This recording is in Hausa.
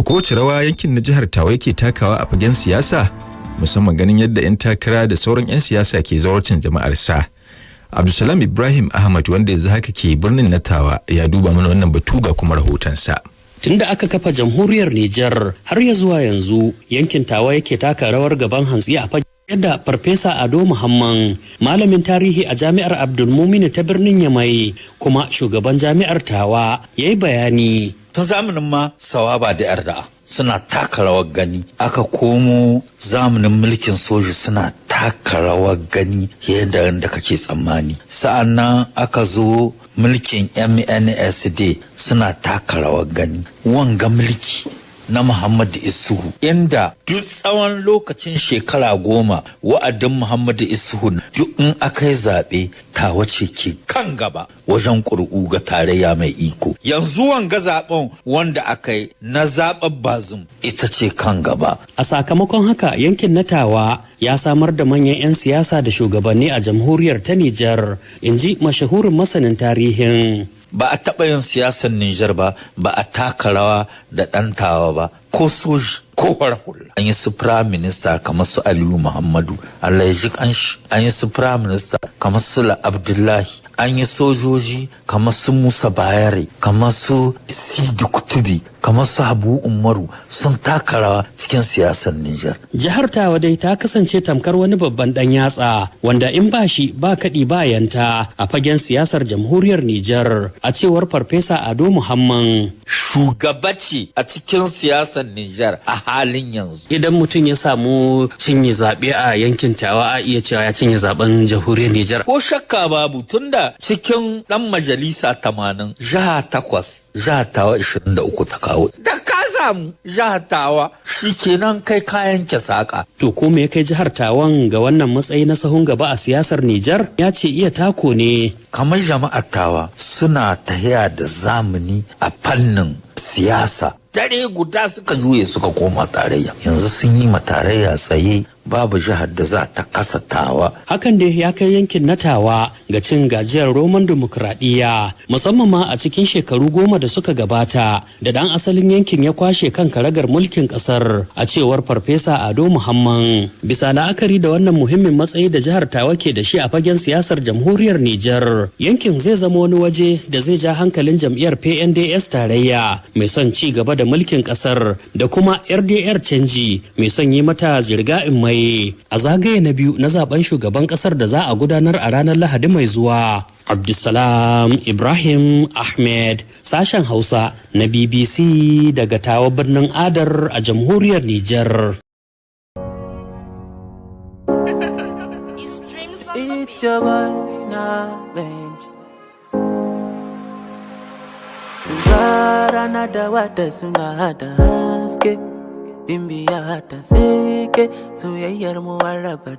To kowace rawa yankin na jihar Tawa yake takawa a fagen siyasa, musamman ganin yadda 'yan takara da sauran 'yan siyasa ke zawarcin jama'ar sa. Abdulsalam Ibrahim Ahmad wanda yanzu haka ke birnin na Tawa ya duba mana wannan batu ga kuma rahotonsa. Tunda aka kafa jamhuriyar Nijar har ya zuwa yanzu yankin Tawa yake taka rawar gaban hantsi a fagen yadda Farfesa Ado Muhammad, malamin tarihi a Jami'ar Abdulmuminu ta birnin Yamai kuma shugaban Jami'ar Tawa, ya yi bayani. Tun zamanin ma Sawaba da Yarda suna taka rawar gani, aka komo zamanin mulkin soji suna taka rawar gani yadda da kake tsammani. Sa'an nan aka zo mulkin MNSD suna taka rawar gani. Wanga mulki na Muhammadu Isuhu, inda duk tsawon lokacin shekara 10 wa'adin Muhammadu Isuhu duk in aka yi zaɓe Tawa ce ke kan gaba wajen ƙuri'u ga tarayya mai iko. Yanzu wanga zaɓen wanda aka yi na zaɓen Bazum ita ce kan gaba. A sakamakon haka yankin na Tawa ya samar da manyan 'yan siyasa da shugabanni a jamhuriyar ta Nijar, in ji mashahurin masanin tarihin. Ba a taɓa yin siyasar Nijar ba a taka rawa da ɗan Tawa ba, ko soji ko hula. An yi su Prime Minister kamar su Aliyu Muhammadu, Allah ya ji kanshi. An yi su Prime Minister kamar su Abdullahi. An yi sojoji kamar su Musa Bayare, kamar su Sidi Kutubi, kamar su Habu Umaru, sun taka rawa cikin siyasar Nijar. Jihar Tawa dai ta kasance tamkar wani babban ɗan yatsa wanda in ba shi ba kaɗi ba yanta a fagen siyasar jamhuriyar Nijar, a cewar Farfesa Ado Muhammad. Shugaba ce a cikin siyasar Nijar a halin yanzu. Idan mutum ya samu cinye zaɓe a yankin Tawa, a iya cewa ya cinye zaɓen jamhuriyar Nijar. Ko shakka babu, tunda cikin ɗan majalisa 80 jiha 8 jiha Tawa 23 ta kawo. Da ka samu jiha Tawa shikenan kai kayan ke saka. To ko me ya kai jihar Tawan ga wannan matsayi na sahun gaba a siyasar Nijar? Ya ce iya tako ne. Kamar jama'ar Tawa suna tahiya da zamani a fannin siyasa. Dare guda suka juye suka koma tarayya. Yanzu sun yi ma tarayya tsaye, babu jihar da za ta kasa Tawa. Hakan dai ya kai yankin na Tawa ga cin gajiyar roman dimokuraɗiyya, musamman ma a cikin shekaru 10 da suka gabata da ɗan asalin yankin ya kwashe kan karagar mulkin ƙasar, a cewar Farfesa Ado Muhammad. Bisa la'akari da wannan muhimmin matsayi da jihar Tawa ke da shi a fagen siyasar jamhuriyar Nijar, yankin zai zama wani waje da zai ja hankalin jam'iyyar PNDS tarayya mai son ci gaba da mulkin kasar da kuma RDR canji mai son yi mata zirga in mai a zagaye na biyu na zaben shugaban kasar da za a gudanar a ranar Lahadi mai zuwa. Abdulsalam Ibrahim Ahmed, sashen Hausa na BBC daga Tawa birnin Adar a jamhuriyar Nijar. It's your boy, nah, bench. Rana da wata suna hada haske, bimbiya ta seke, soyayyar mu warraba.